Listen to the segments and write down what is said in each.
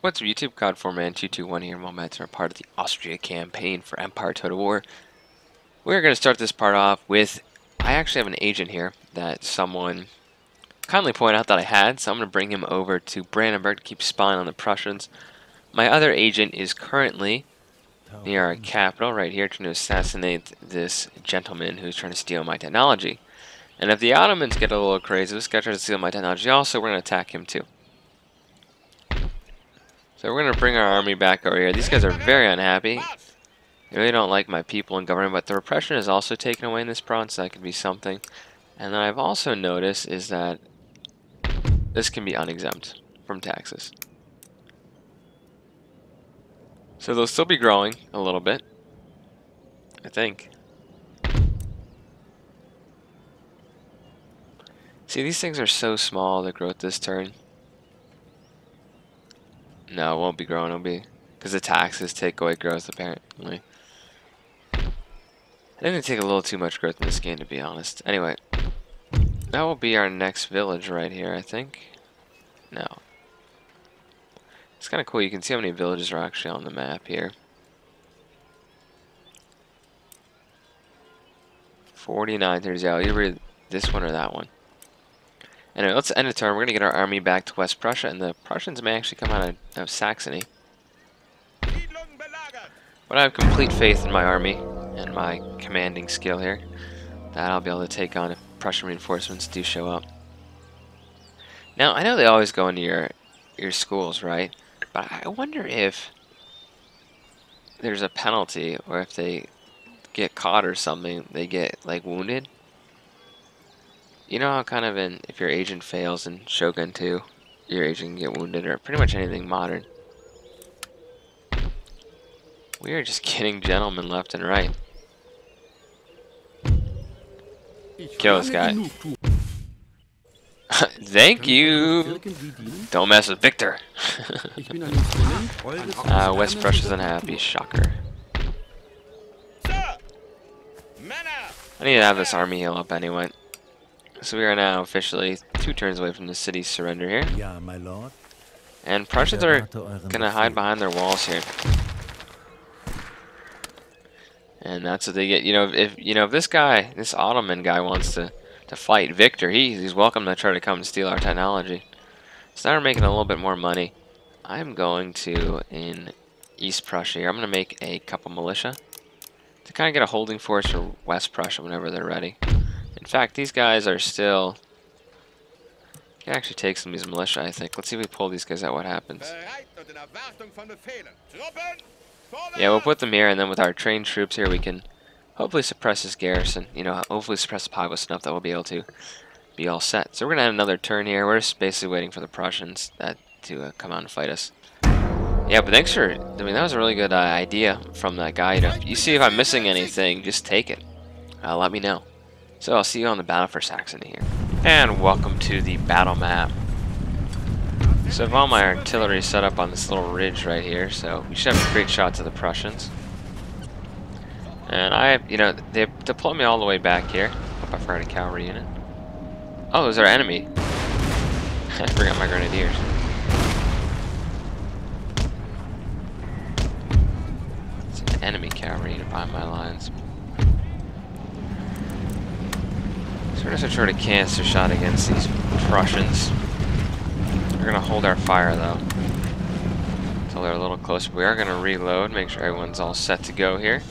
What's up YouTube? God4Man221 here. Moments are part of the Austria campaign for Empire Total War. We're going to start this part off with, I actually have an agent here that someone kindly pointed out that I had, so I'm going to bring him over to Brandenburg to keep spying on the Prussians. My other agent is currently near our capital right here trying to assassinate this gentleman who's trying to steal my technology. And if the Ottomans get a little crazy, this guy tries to steal my technology also, we're going to attack him too. So we're going to bring our army back over here. These guys are very unhappy. They really don't like my people and government, but the repression is also taken away in this province. So that could be something. And then I've also noticed is that this can be unexempt from taxes. So they'll still be growing a little bit, I think. See, these things are so small, the growth this turn. No, it won't be growing. It'll be because the taxes take away growth, apparently. I think they take a little too much growth in this game, to be honest. Anyway, that will be our next village right here, I think. No. It's kind of cool. You can see how many villages are actually on the map here. 49. There's either this one or that one. Anyway, let's end the turn. We're going to get our army back to West Prussia, and the Prussians may actually come out of Saxony. But I have complete faith in my army and my commanding skill here that I'll be able to take on if Prussian reinforcements do show up. Now, I know they always go into your schools, right? But I wonder if there's a penalty, or if they get caught or something, they get, like, wounded. You know how kind of if your agent fails in Shogun 2, your agent can get wounded, or pretty much anything modern. We are just getting gentlemen left and right. Kill this guy. Thank you! Don't mess with Victor! West Prussia's unhappy, shocker. I need to have this army heal up anyway. So we are now officially 2 turns away from the city's surrender here. Yeah, my lord. And Prussians are gonna hide behind their walls here. And that's what they get. You know, if this guy, this Ottoman guy wants to fight Victor, he's welcome to try to come and steal our technology. So now we're making a little bit more money. I'm going to, in East Prussia here, I'm gonna make a couple militia to kind of get a holding force for West Prussia whenever they're ready. In fact, these guys are still... You can actually take some of these militia, I think. Let's see if we pull these guys out, what happens. Yeah, we'll put them here, and then with our trained troops here, we can hopefully suppress this garrison. You know, hopefully suppress the populace enough that we'll be able to be all set. So we're going to have another turn here. We're just basically waiting for the Prussians to come out and fight us. Yeah, but thanks for... I mean, that was a really good idea from that guy. You know, if you see if I'm missing anything, just take it. Let me know. So I'll see you on the battle for Saxony here. And welcome to the battle map. So I have all my artillery set up on this little ridge right here, so we should have a great shot to the Prussians. And you know, they deployed me all the way back here. Hope I forgot a cavalry unit. Oh, it was our enemy. I forgot my grenadiers. It's an enemy cavalry unit behind my lines. So we're just gonna try to cast a shot against these Prussians. We're gonna hold our fire though until they're a little closer. We are gonna reload, make sure everyone's all set to go here.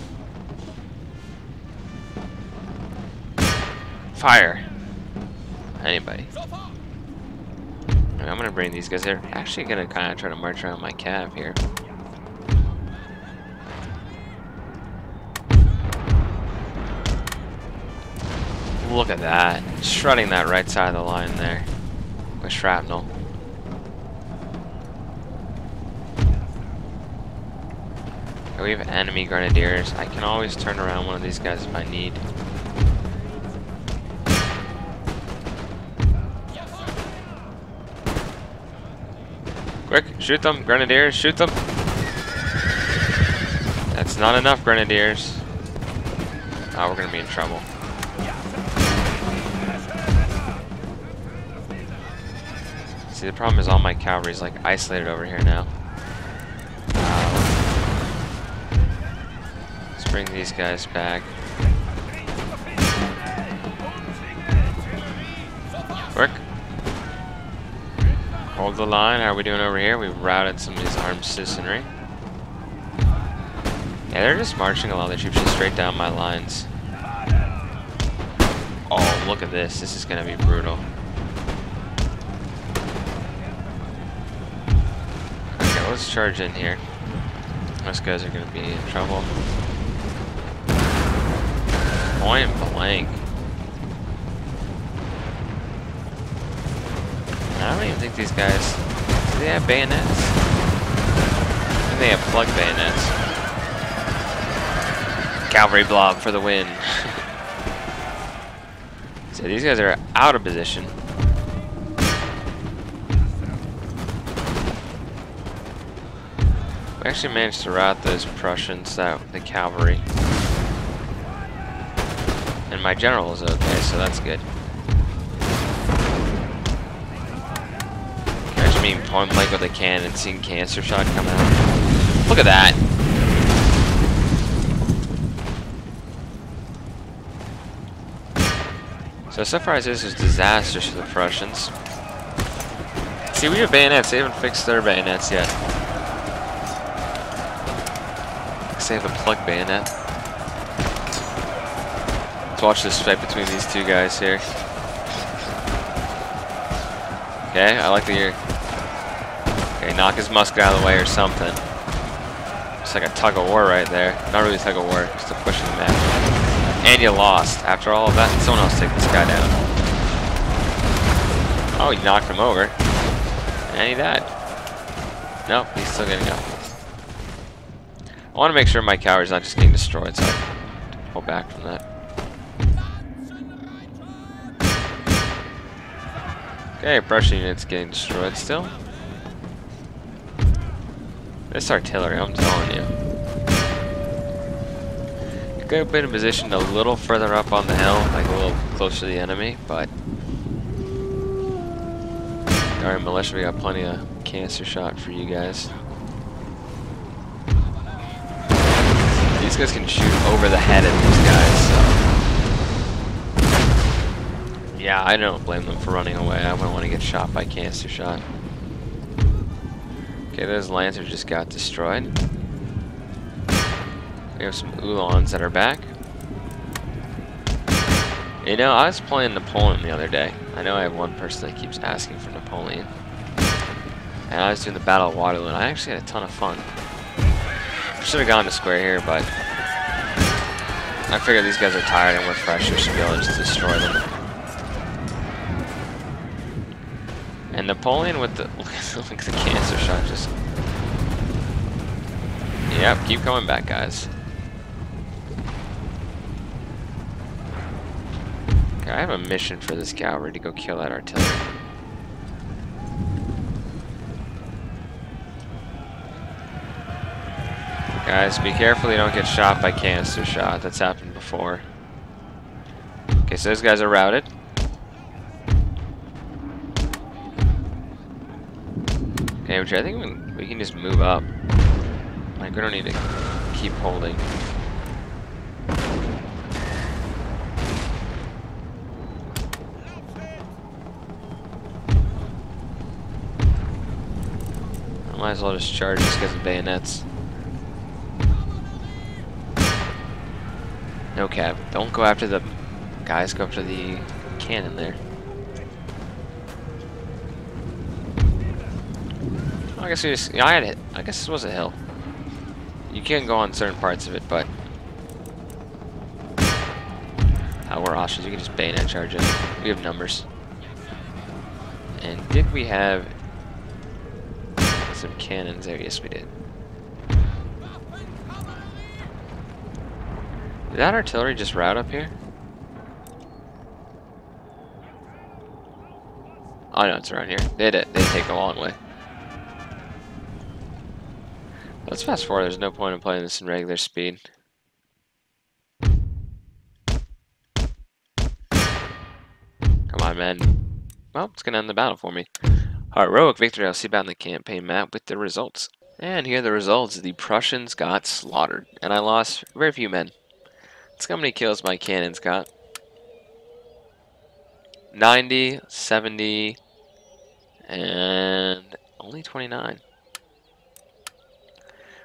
Fire! Anybody? And I'm gonna bring these guys. They're actually gonna kind of try to march around my cav here. Look at that. Shredding that right side of the line there with shrapnel. Okay, we have enemy grenadiers. I can always turn around one of these guys if I need. Quick, shoot them, grenadiers, shoot them. That's not enough, grenadiers. Oh, we're gonna be in trouble. See, the problem is all my cavalry is like isolated over here now. bring these guys back. Work. Hold the line. How are we doing over here? We've routed some of these armed citizenry. Yeah, they're just marching a lot of their troops just straight down my lines. Oh, look at this. This is going to be brutal. Okay, let's charge in here. Those guys are going to be in trouble. Point blank. I don't even think these guys... Do they have bayonets? I think they have plug bayonets. Cavalry blob for the win. So these guys are out of position. We actually managed to rout those Prussians out, the cavalry. And my general is okay, so that's good. Imagine being point blank with a cannon and seeing cancer shot come out. Look at that! So far as this is disastrous for the Prussians. See, we have bayonets. They haven't fixed their bayonets yet. They have a plug bayonet. Let's watch this fight between these two guys here. Okay, I like the ear. Okay, knock his musket out of the way or something. It's like a tug of war right there. Not really a tug of war, just a push in the map. And you lost. After all of that, someone else take this guy down. Oh, you knocked him over. And he died. Nope, he's still getting up. I want to make sure my cavalry's not just getting destroyed, so I can pull back from that. Okay, Prussian unit's getting destroyed still. This artillery, I'm telling you. You could have been in position a little further up on the hill, like a little closer to the enemy, but... Alright, militia, we got plenty of cancer shot for you guys. These guys can shoot over the head of these guys, so... Yeah, I don't blame them for running away. I wouldn't want to get shot by cancer shot. Okay, those lancers just got destroyed. We have some Uhlans that are back. You know, I was playing Napoleon the other day. I know I have one person that keeps asking for Napoleon. And I was doing the Battle of Waterloo, and I actually had a ton of fun. Should have gone to square here, but I figured these guys are tired and we're fresh, so should be able to just destroy them. And Napoleon with the look at the cancer shot just. Yep, keep coming back, guys. Okay, I have a mission for this cavalry to go kill that artillery. Guys, be careful you don't get shot by cancer shot. That's happened before. Okay, so those guys are routed. Okay, which I think we can just move up. Like, we don't need to keep holding. I might as well just charge these guys with bayonets. No cap. Don't go after the guys, go after the cannon there. I guess we just, yeah, I had it. I guess this was a hill. You can go on certain parts of it, but we're Austrians. You can just bayonet charge it. We have numbers. And did we have some cannons there? Yes, we did. Did that artillery just route up here? Oh no, it's around here. They did. They take a long way. Let's fast forward. There's no point in playing this in regular speed. Come on, man. Well, it's gonna end the battle for me. Heroic victory. I'll see about on the campaign map with the results. And here are the results. The Prussians got slaughtered, and I lost very few men. Let's see how many kills my cannons got. 90, 70, and only 29.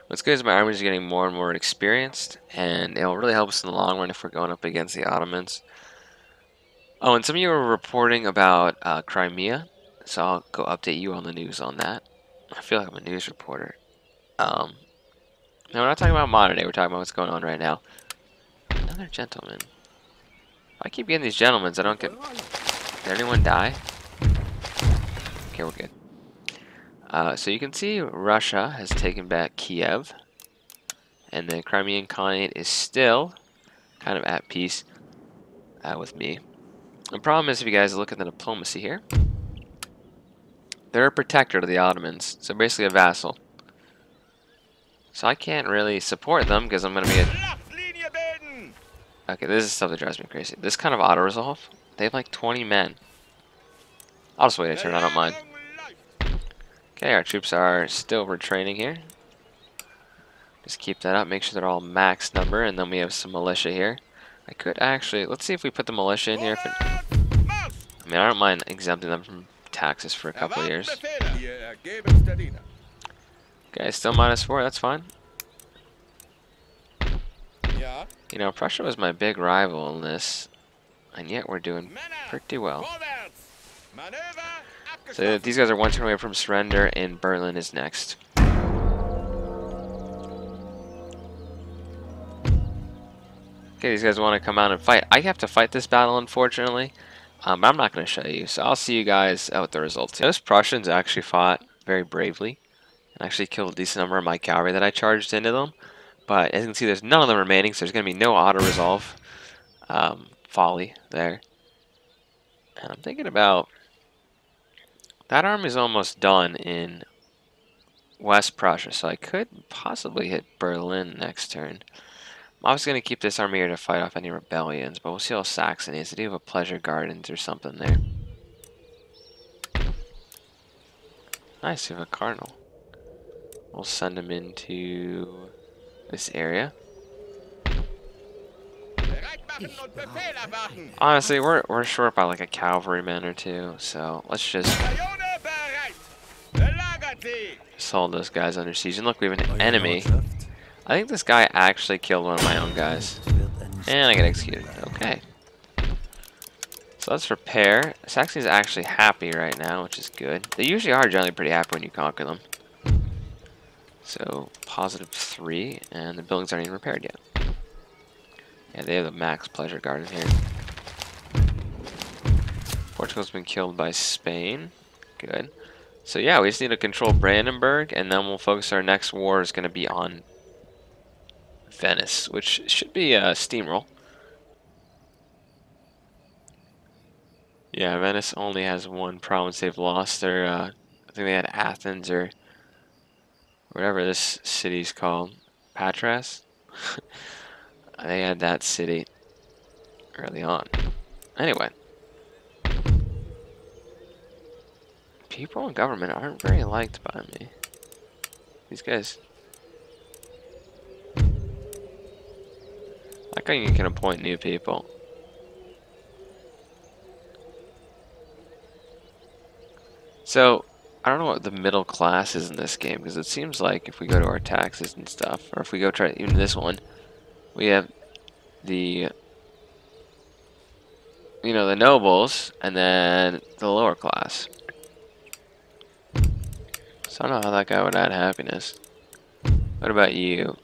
What's good is my army is getting more and more experienced, and it will really help us in the long run if we're going up against the Ottomans. Oh, and some of you were reporting about Crimea, so I'll go update you on the news on that. I feel like I'm a news reporter. No, we're not talking about modern day. We're talking about what's going on right now. Another gentleman. I keep getting these gentlemen. I don't get. Did anyone die? Okay, we're good. So you can see Russia has taken back Kiev, and the Crimean Khanate is still kind of at peace with me. The problem is, if you guys look at the diplomacy here, they're a protector to the Ottomans, so basically a vassal. So I can't really support them because I'm going to be a... Okay, this is stuff that drives me crazy. This kind of auto-resolve, they have like 20 men. I'll just wait a turn, I don't mind. Okay, our troops are still retraining here. Just keep that up, make sure they're all max number, and then we have some militia here. I could actually, let's see if we put the militia in here. I mean, I don't mind exempting them from taxes for a couple of years. Okay, still -4, that's fine. You know, Prussia was my big rival in this, and yet we're doing pretty well. So these guys are one turn away from surrender, and Berlin is next. Okay, these guys want to come out and fight. I have to fight this battle, unfortunately, but I'm not going to show you, so I'll see you guys out with the results. Those Prussians actually fought very bravely, and actually killed a decent number of my cavalry that I charged into them. But as you can see, there's none of them remaining, so there's going to be no auto-resolve folly there. And I'm thinking about... That army's almost done in West Prussia, so I could possibly hit Berlin next turn. I'm obviously going to keep this army here to fight off any rebellions, but we'll see how Saxony is. They do have a pleasure gardens or something there. Nice, we have a cardinal. We'll send him into this area. Honestly, we're short by like a cavalryman or two, so let's just hold those guys under siege. And look, we have an enemy. I think this guy actually killed one of my own guys, and I get executed. Okay, so let's repair. Saxony's actually happy right now, which is good. They usually are generally pretty happy when you conquer them. So +3, and the buildings aren't even repaired yet. Yeah, they have the max pleasure garden here. Portugal's been killed by Spain. Good. So yeah, we just need to control Brandenburg, and then we'll focus. Our next war is going to be on Venice, which should be a steamroll. Yeah, Venice only has one province they've lost. Their, I think they had Athens or whatever this city's called, Patras. They had that city early on. Anyway, people in government aren't very liked by me. These guys. I like how you can appoint new people. So, I don't know what the middle class is in this game, because it seems like if we go to our taxes and stuff, or if we go try even this one, we have the, you know, the nobles, and then the lower class. So I don't know how that guy would add happiness. What about you?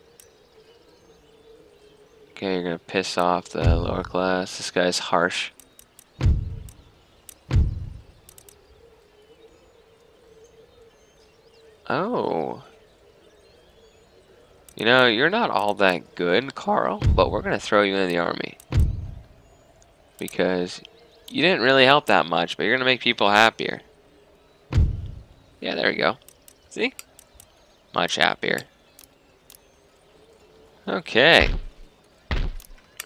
Okay, you're gonna piss off the lower class. This guy's harsh. Oh. You know, you're not all that good, Carl, but we're gonna throw you in the army. Because you didn't really help that much, but you're gonna make people happier. Yeah, there we go. See? Much happier. Okay.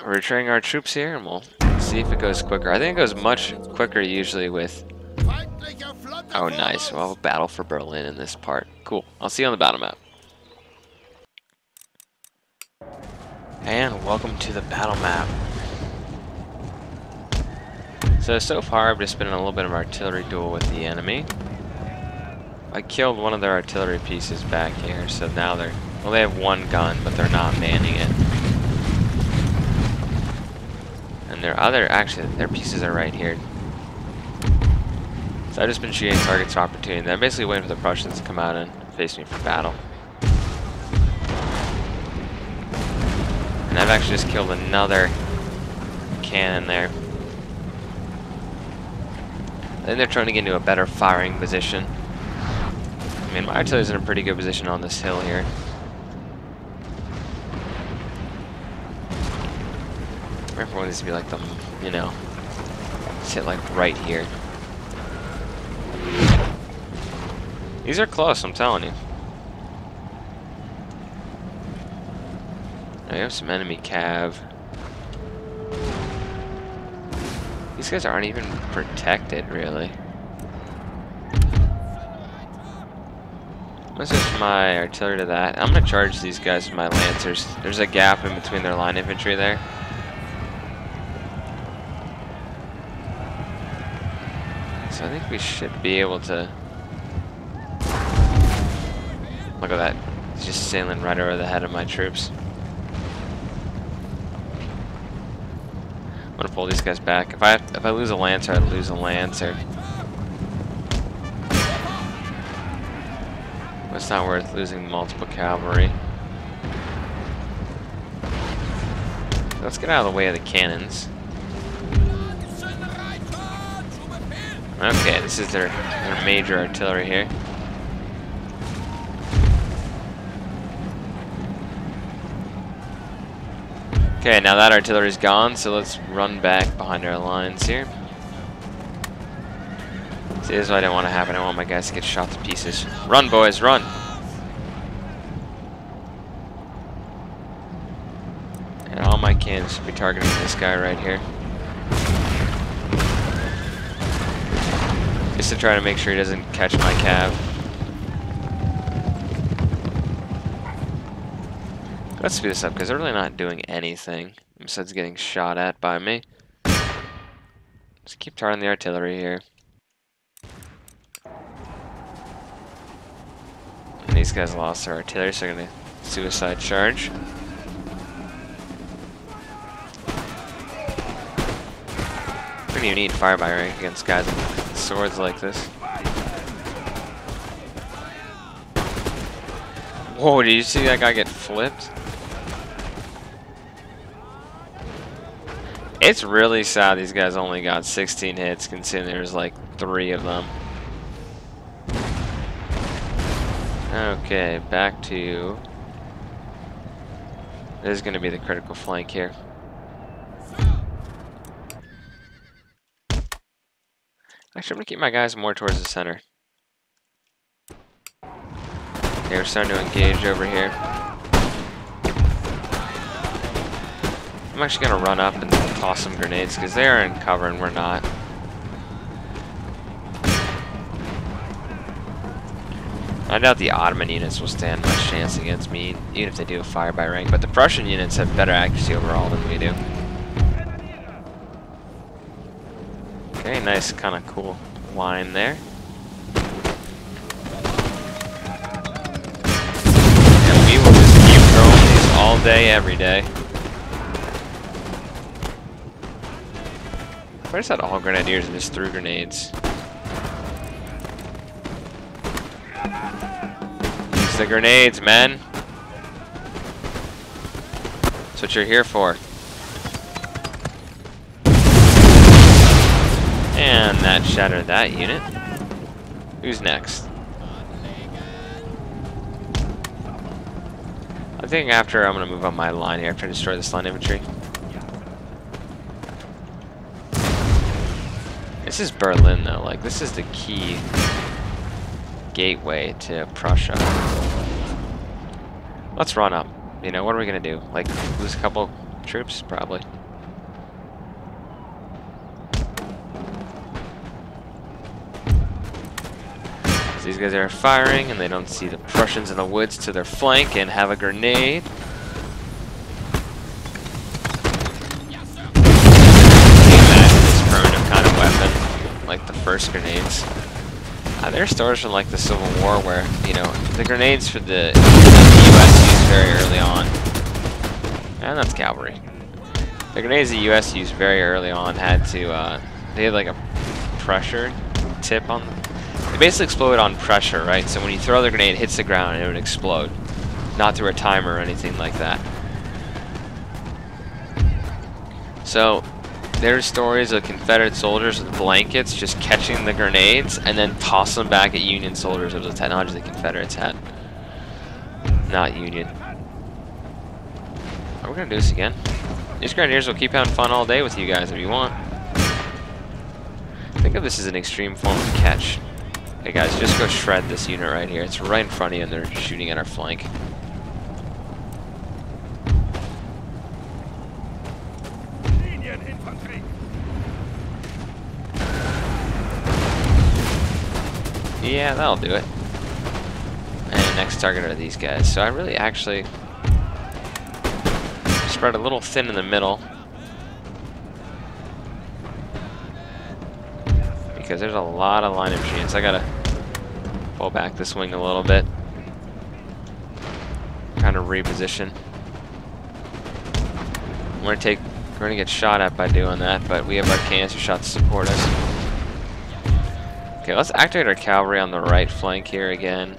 We're retreating our troops here, and we'll see if it goes quicker. I think it goes much quicker usually with... Oh, nice. We'll have a battle for Berlin in this part. Cool. I'll see you on the battle map. And welcome to the battle map. So far I've just been in a little bit of artillery duel with the enemy. I killed one of their artillery pieces back here, so now they have one gun, but they're not manning it. And their pieces are right here. So I've just been shooting targets of opportunity. They're basically waiting for the Prussians to come out and face me for battle. And I've actually just killed another cannon there. I think they're trying to get into a better firing position. I mean, my artillery's in a pretty good position on this hill here. Everyone needs to be like sit like right here. These are close, I'm telling you. I have some enemy cav. These guys aren't even protected, really. I'm gonna switch my artillery to that. I'm gonna charge these guys with my lancers. There's a gap in between their line infantry there. So I think we should be able to... Look at that. He's just sailing right over the head of my troops. I'm gonna pull these guys back. If I lose a lancer, I lose a lancer. But it's not worth losing multiple cavalry. Let's get out of the way of the cannons. Okay, this is their major artillery here. Okay, now that artillery's gone, so let's run back behind our lines here. See, this is what I didn't want to happen. I want my guys to get shot to pieces. Run, boys, run! And all my cannons should be targeting this guy right here. Just to try to make sure he doesn't catch my cav. Let's speed this up because they're really not doing anything besides getting shot at by me. Just keep targeting the artillery here. And these guys lost their artillery, so they're gonna suicide charge. We don't even need fire by rank against guys with swords like this. Whoa, did you see that guy get flipped? It's really sad these guys only got 16 hits, considering there's like 3 of them. Okay, back to... This is going to be the critical flank here. Actually, I'm going to keep my guys more towards the center. Okay, we're starting to engage over here. I'm actually going to run up and toss some grenades because they are in cover and we're not. I doubt the Ottoman units will stand much chance against me, even if they do a fire by rank, but the Prussian units have better accuracy overall than we do. Okay, nice kind of cool line there. And we will just keep throwing these all day, every day. I just had all grenadiers and just threw grenades. Use the grenades, men. That's what you're here for. And that shattered that unit. Who's next? I think after I'm going to move on my line here after I destroy this line infantry. This is Berlin though, like this is the key gateway to Prussia. Let's run up. You know, what are we gonna do? Like lose a couple troops? Probably. So these guys are firing and they don't see the Prussians in the woods to their flank and have a grenade. burst grenades. They're stores from like the Civil War where, you know, the grenades for the US used very early on. And that's cavalry. The grenades the US used very early on had to, they had like a pressure tip on them. They basically explode on pressure, right? So when you throw the grenade, it hits the ground and it would explode. Not through a timer or anything like that. So there's stories of Confederate soldiers with blankets just catching the grenades and then tossing them back at Union soldiers. It was a technology the Confederates had. Not Union. We're gonna do this again. These Grenadiers will keep having fun all day with you guys if you want. Think of this as an extreme form of catch. Okay guys, just go shred this unit right here. It's right in front of you and they're shooting at our flank. Yeah, that'll do it. And next target are these guys. So I really actually spread a little thin in the middle. Because there's a lot of line of machines. I gotta pull back this wing a little bit. Kind of reposition. We're gonna get shot at by doing that, but we have our cancer shot to support us. Okay, let's activate our cavalry on the right flank here again.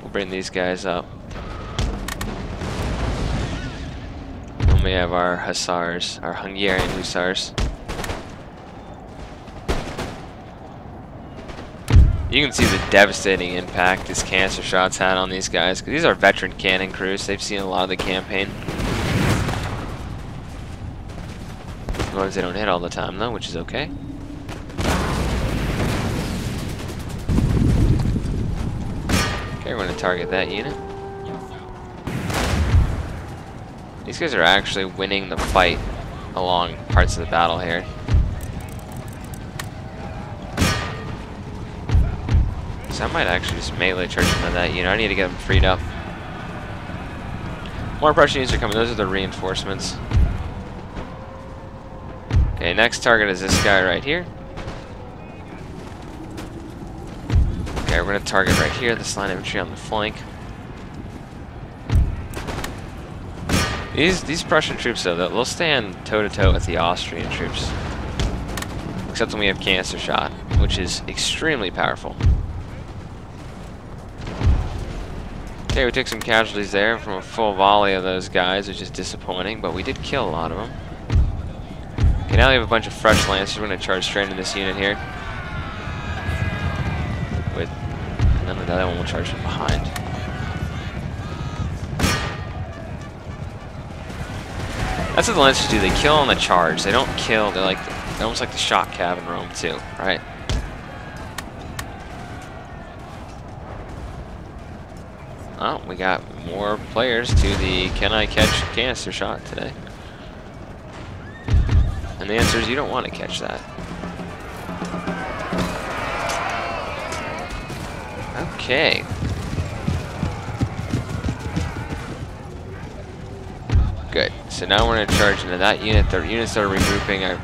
We'll bring these guys up. And we have our hussars, our Hungarian hussars. You can see the devastating impact these cancer shots had on these guys. 'Cause these are veteran cannon crews. They've seen a lot of the campaign. As long as they don't hit all the time though, which is okay. Okay, we're going to target that unit. These guys are actually winning the fight along parts of the battle here. So I might actually just melee charge into that unit. I need to get them freed up. More Prussian units are coming. Those are the reinforcements. Okay, next target is this guy right here. Okay, we're going to target right here, this line of infantry on the flank. These Prussian troops, though, they'll stand toe-to-toe with the Austrian troops. Except when we have cancer shot, which is extremely powerful. Okay, we took some casualties there from a full volley of those guys, which is disappointing, but we did kill a lot of them. Okay, now we have a bunch of fresh lancers. We're going to charge straight into this unit here. And then the other one will charge from behind. That's what the lancers do. They kill on the charge. They don't kill. They're almost like the shock cav in Rome too, right? Oh, we got more players to the Can I Catch Canister Shot today. And the answer is you don't want to catch that. Okay. Good. So now we're going to charge into that unit. The units that are regrouping, I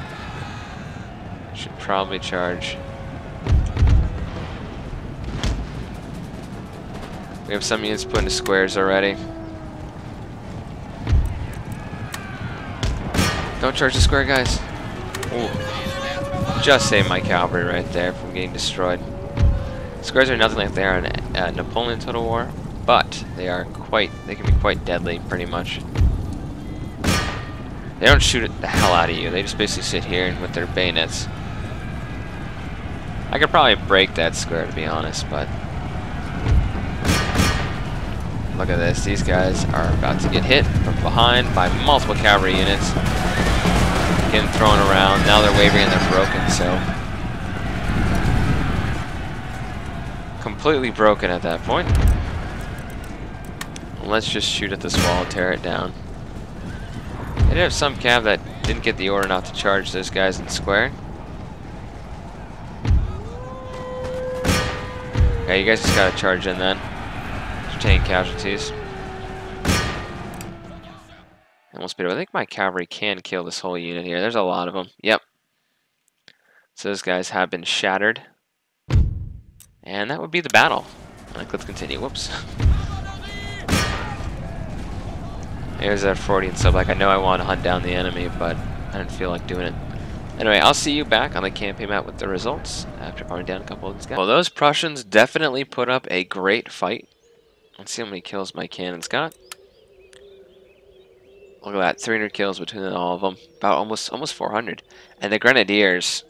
should probably charge. We have some units put into squares already. Don't charge the square, guys. Ooh. Just saved my cavalry right there from getting destroyed. Squares are nothing like they are in Napoleon Total War, but they can be quite deadly, pretty much. They don't shoot the hell out of you. They just basically sit here with their bayonets. I could probably break that square, to be honest, but look at this. These guys are about to get hit from behind by multiple cavalry units. Getting thrown around. Now they're wavering and they're broken, so completely broken at that point. Let's just shoot at this wall and tear it down. They did have some cav that didn't get the order not to charge those guys in the square. Okay, you guys just gotta charge in then. Retain casualties. And we'll speed up. I think my cavalry can kill this whole unit here. There's a lot of them. Yep. So those guys have been shattered. And that would be the battle. Like, let's continue. Whoops. Here's that Freudian sub. Like, I know I want to hunt down the enemy, but I didn't feel like doing it. Anyway, I'll see you back on the campaign map with the results after farming down a couple of these guys. Well, those Prussians definitely put up a great fight. Let's see how many kills my cannons got. Look at that, 300 kills between all of them. About almost 400. And the Grenadiers,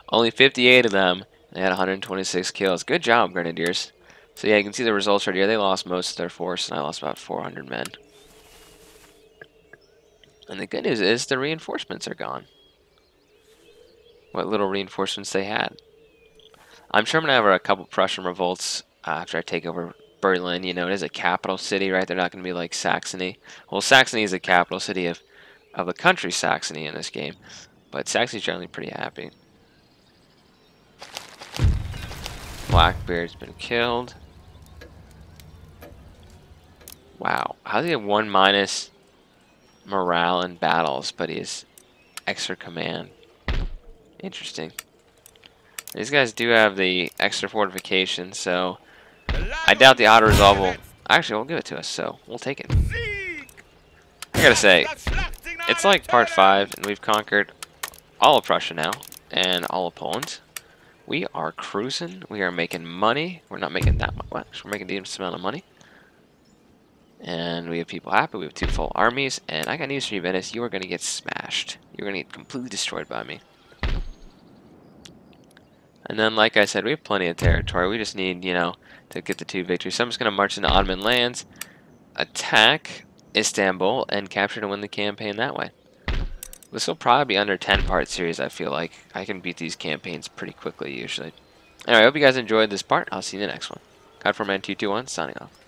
only 58 of them. They had 126 kills. Good job, Grenadiers. So yeah, you can see the results right here. They lost most of their force, and I lost about 400 men. And the good news is the reinforcements are gone. What little reinforcements they had. I'm sure I'm going to have a couple Prussian revolts after I take over Berlin. You know, it is a capital city, right? They're not going to be like Saxony. Well, Saxony is the capital city of the country Saxony in this game. But Saxony's generally pretty happy. Blackbeard's been killed. Wow. How does he have 1- morale in battles, but he has extra command? Interesting. These guys do have the extra fortification, so I doubt the auto-resolve will... Actually, will give it to us, so we'll take it. I gotta say, it's like part 5, and we've conquered all of Prussia now, and all of Poland. We are cruising. We are making money. We're not making that much. We're making a decent amount of money. And we have people happy. We have 2 full armies. And I got news for you, Venice. You are going to get smashed. You're going to get completely destroyed by me. And then, like I said, we have plenty of territory. We just need, you know, to get the 2 victories. So I'm just going to march into Ottoman lands, attack Istanbul, and capture to win the campaign that way. This will probably be under 10-part series, I feel like. I can beat these campaigns pretty quickly, usually. Anyway, I hope you guys enjoyed this part. I'll see you in the next one. God4Man221, signing off.